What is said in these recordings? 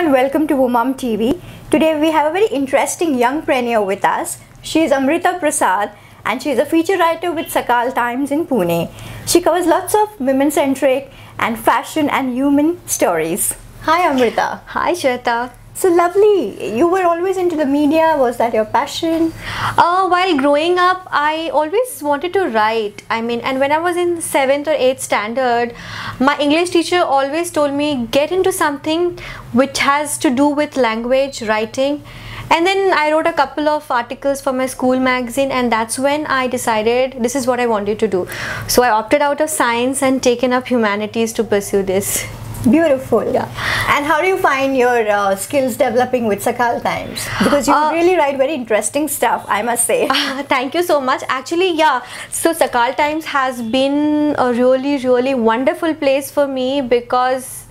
everyone, welcome to Mumhood TV. Today we have a very interesting youngpreneur with us. She is AMRITA PRASAD and she is a feature writer with Sakal Times in Pune. She covers lots of women-centric and fashion and human stories. Hi Amrita. Hi Shweta. So lovely. You were always into the media. Was that your passion? While growing up, I always wanted to write. And when I was in 7th or 8th standard, my English teacher always told me, get into something which has to do with language, writing. And then I wrote a couple of articles for my school magazine, and that's when I decided this is what I wanted to do. So I opted out of science and taken up humanities to pursue this. Beautiful. Yeah. And how do you find your skills developing with Sakal Times? Because you really write very interesting stuff, I must say. Thank you so much. Actually, yeah. So Sakal Times has been a really wonderful place for me, because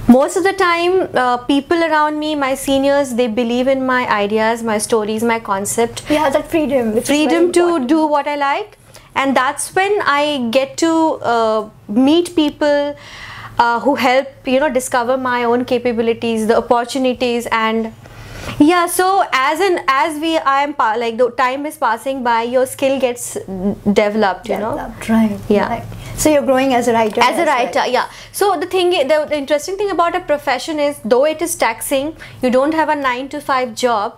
most of the time people around me, my seniors, they believe in my ideas, my stories, my concept. Yeah, that freedom. Freedom to do what I like. And that's when I get to meet people who help discover my own capabilities, the opportunities. And yeah, so the time is passing by, your skill gets developed, Right. Yeah. Right. So you're growing as a writer. As a writer, yeah. So the interesting thing about a profession is, though it is taxing, you don't have a 9-to-5 job,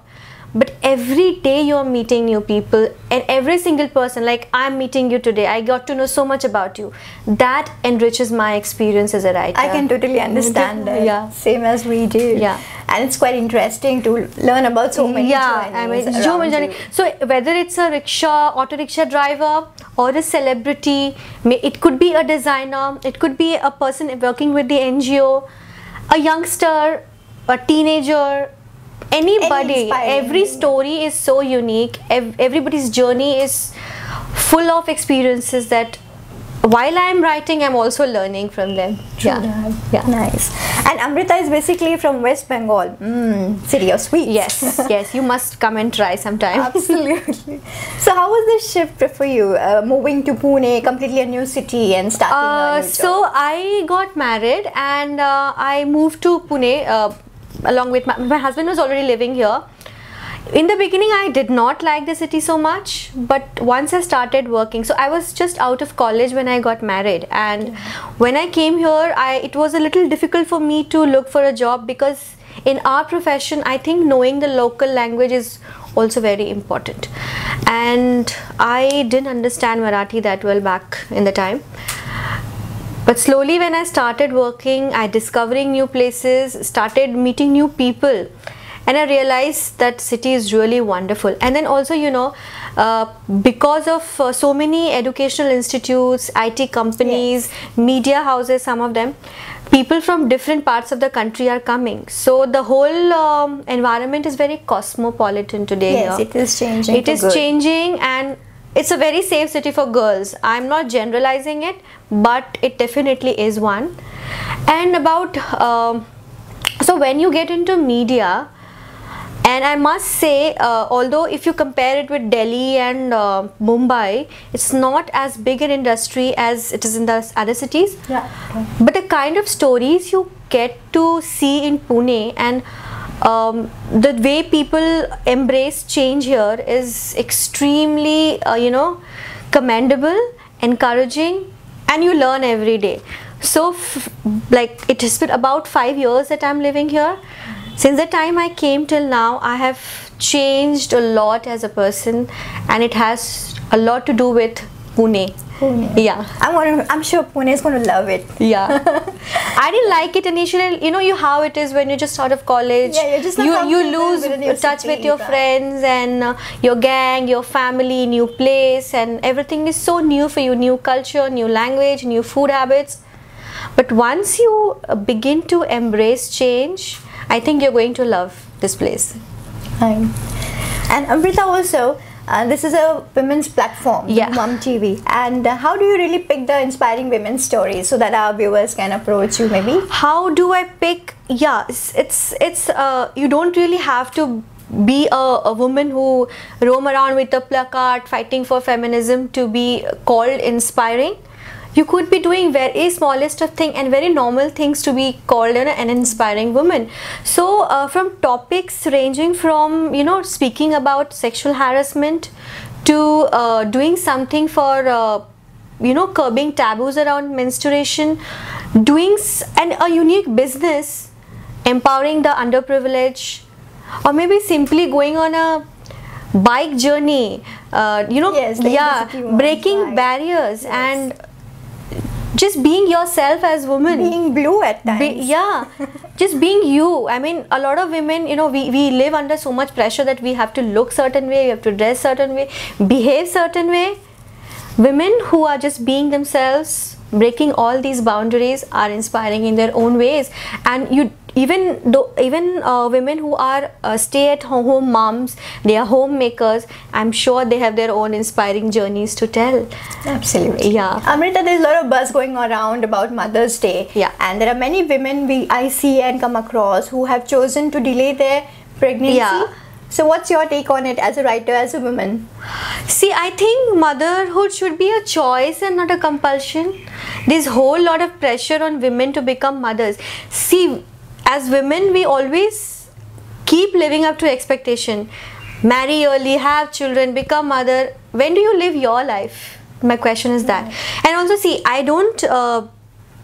but every day you're meeting new people, and every single person, like I'm meeting you today, I got to know so much about you. That enriches my experience as a writer. I can totally understand that. Yeah. Same as we do. Yeah. And it's quite interesting to learn about so many journeys. So whether it's a auto rickshaw driver, or a celebrity, it could be a designer, it could be a person working with the NGO, a youngster, a teenager, anybody. Every story is so unique. Everybody's journey is full of experiences that while I'm writing, I'm also learning from them. Yeah. Nice. And Amrita is basically from West Bengal, city of sweets. Yes, you must come and try sometime. Absolutely. So how was this shift for you, moving to Pune, completely a new city, and starting a new job? So I got married and I moved to Pune along with my husband was already living here. In the beginning, I did not like the city so much, but once I started working, so I was just out of college when I got married, and when I came here, it was a little difficult for me to look for a job, because in our profession, I think knowing the local language is also very important, and I didn't understand Marathi that well back in the time. But slowly when I started working, I discovering new places, started meeting new people, and I realized that city is really wonderful. And then also, because of so many educational institutes, IT companies, media houses, some of them, people from different parts of the country are coming. So the whole environment is very cosmopolitan today. Yes, it is changing. It is changing, and it's a very safe city for girls. I'm not generalizing it, but it definitely is one. And about so when you get into media, and I must say, although if you compare it with Delhi and Mumbai, it's not as big an industry as it is in the other cities. Yeah. But the kind of stories you get to see in Pune, and the way people embrace change here is extremely, commendable, encouraging, and you learn every day. So, it has been about 5 years that I'm living here. Since the time I came till now, I have changed a lot as a person, and it has a lot to do with Pune. Yeah. I'm sure Pune is going to love it. Yeah. I didn't like it initially. You how it is when you're just out of college. Yeah, you're just you lose touch with your friends and your gang, your family, new place, and everything is so new for you. New culture, new language, new food habits. But once you begin to embrace change, I think you're going to love this place. And Amrita also, this is a women's platform, Mumhood TV. And how do you really pick the inspiring women's stories so that our viewers can approach you maybe? How do I pick? Yeah, it's you don't really have to be a woman who roam around with a placard fighting for feminism to be called inspiring. You could be doing very smallest of thing and very normal things to be called an inspiring woman. So from topics ranging from, you know, speaking about sexual harassment to doing something for you know, curbing taboos around menstruation, doing a unique business, empowering the underprivileged, or maybe simply going on a bike journey, you know, yes, breaking barriers, yes, and just being yourself as women, being blue at times. Just being you. I mean, a lot of women, you know, we live under so much pressure that we have to look certain way, we have to dress certain way, behave certain way. Women who are just being themselves, breaking all these boundaries, are inspiring in their own ways. And even women who are stay-at-home moms, they are homemakers, I'm sure they have their own inspiring journeys to tell. Absolutely. Yeah. Amrita, there's a lot of buzz going around about Mother's Day. Yeah. And there are many women I see and come across who have chosen to delay their pregnancy. Yeah. So what's your take on it as a writer, as a woman? See, I think motherhood should be a choice and not a compulsion. There's a whole lot of pressure on women to become mothers. See, as women, we always keep living up to expectation. Marry early, have children, become mother. When do you live your life? My question is that. And also, see, I don't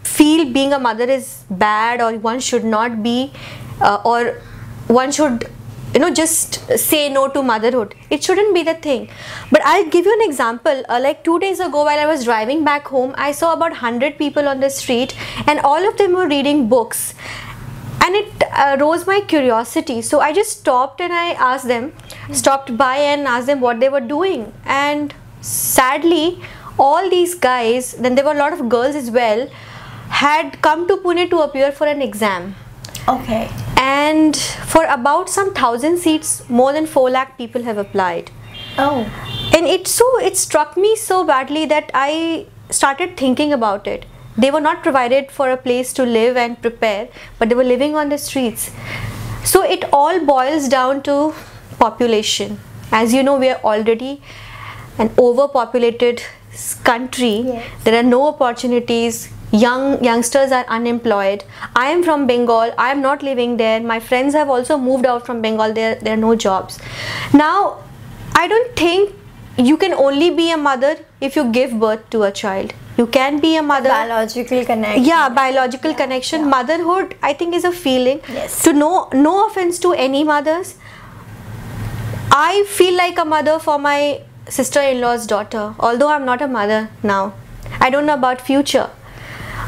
feel being a mother is bad, or one should not be, or one should, you know, just say no to motherhood. It shouldn't be the thing. But I'll give you an example. Like 2 days ago, while I was driving back home, I saw about 100 people on the street, and all of them were reading books. And it rose my curiosity. So I just stopped and I asked them, stopped by and asked them what they were doing. And sadly, all these guys, then there were a lot of girls as well, had come to Pune to appear for an exam. Okay. And for about some 1,000 seats, more than 4 lakh people have applied. Oh. And it struck me so badly that I started thinking about it. They were not provided for a place to live and prepare, but they were living on the streets. So it all boils down to population. As you know, we are already an overpopulated country. Yes. There are no opportunities. Youngsters are unemployed. I am from Bengal. I am not living there. My friends have also moved out from Bengal. There are no jobs. Now, I don't think you can only be a mother if you give birth to a child. You can be a mother. Biological connection. Yeah, biological connection. Yeah. Motherhood, I think, is a feeling. Yes. To no offense to any mothers, I feel like a mother for my sister-in-law's daughter. Although I'm not a mother now. I don't know about future.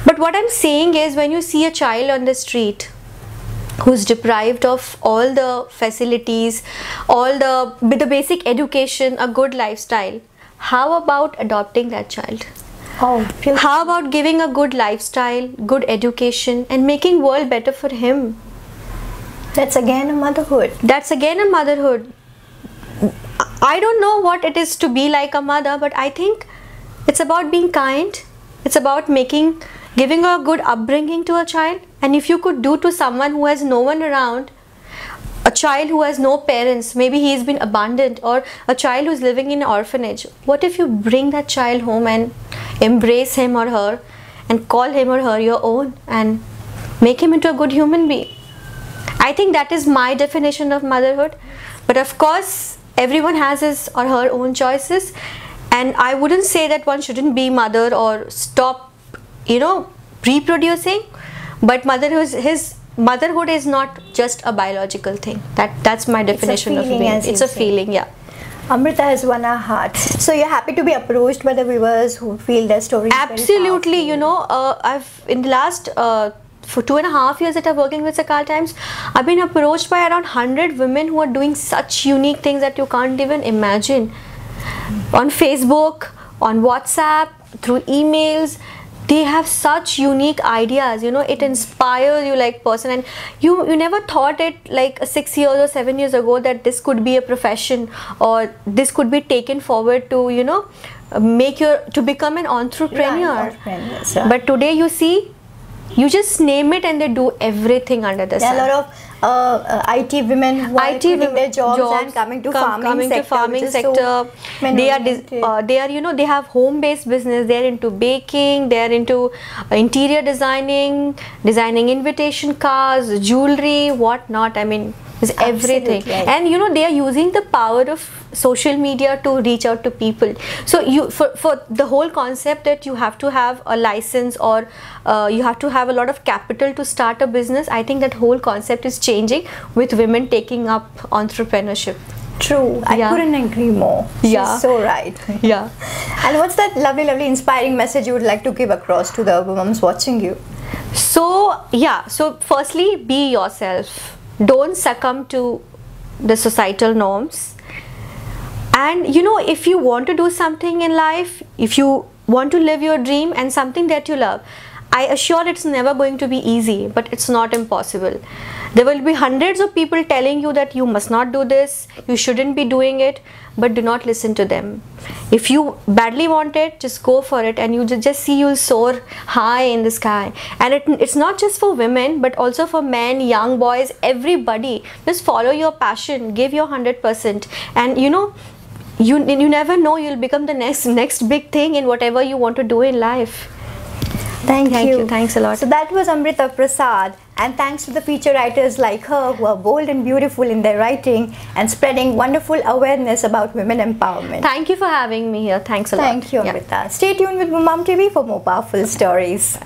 But what I'm saying is, when you see a child on the street who's deprived of all the facilities, all the basic education, a good lifestyle, how about adopting that child? Oh, beautiful. How about giving a good lifestyle, good education, and making world better for him? That's again a motherhood. That's again a motherhood. I don't know what it is to be like a mother, but I think it's about being kind. It's about giving a good upbringing to a child. And if you could do to someone who has no one around, a child who has no parents, maybe he's been abandoned, or a child who's living in an orphanage, what if you bring that child home and embrace him or her and call him or her your own and make him into a good human being? I think that is my definition of motherhood. But of course, everyone has his or her own choices, and I wouldn't say that one shouldn't be mother or stop, you know, reproducing. But motherhood is not just a biological thing. That's my definition of being. It's a feeling, yeah. Amrita has won our hearts. So you're happy to be approached by the viewers who feel their stories. Absolutely. You know, I've in the last for 2.5 years that I'm working with Sakal Times, I've been approached by around 100 women who are doing such unique things that you can't even imagine. On Facebook, on WhatsApp, through emails. They have such unique ideas, you know, it inspires you like person, and you never thought it like 6 years or 7 years ago that this could be a profession, or this could be taken forward to, you know, to become an entrepreneur. Yeah. But today you see, you just name it and they do everything under the sun. There are a lot of IT women who are IT quitting women, their jobs and coming to farming sector. They are, you know, they have home-based business. They're into baking. They're into interior designing, designing invitation cards, jewelry, whatnot. I mean, it's everything. Right. And you know, they are using the power of social media to reach out to people. So you, for the whole concept that you have to have a license or you have to have a lot of capital to start a business, I think that whole concept is changing with women taking up entrepreneurship. True, I couldn't agree more. She's so right. Yeah. And what's that lovely inspiring message you would like to give across to the women watching you? So yeah, so firstly, be yourself. Don't succumb to the societal norms. And you know, if you want to do something in life, if you want to live your dream and something that you love, I assure it's never going to be easy, but it's not impossible. There will be hundreds of people telling you that you must not do this, you shouldn't be doing it, but do not listen to them. If you badly want it, just go for it, and you just see you'll soar high in the sky. And it's not just for women, but also for men, young boys, everybody. Just follow your passion, give your 100%, and you know, you never know, you'll become the next big thing in whatever you want to do in life. Thank you. Thanks a lot. So that was AMRITA Prasad, and thanks to the feature writers like her who are bold and beautiful in their writing and spreading wonderful awareness about women empowerment. Thank you for having me here. Thanks a lot. Thank you, AMRITA. Stay tuned with Mum TV for more powerful stories.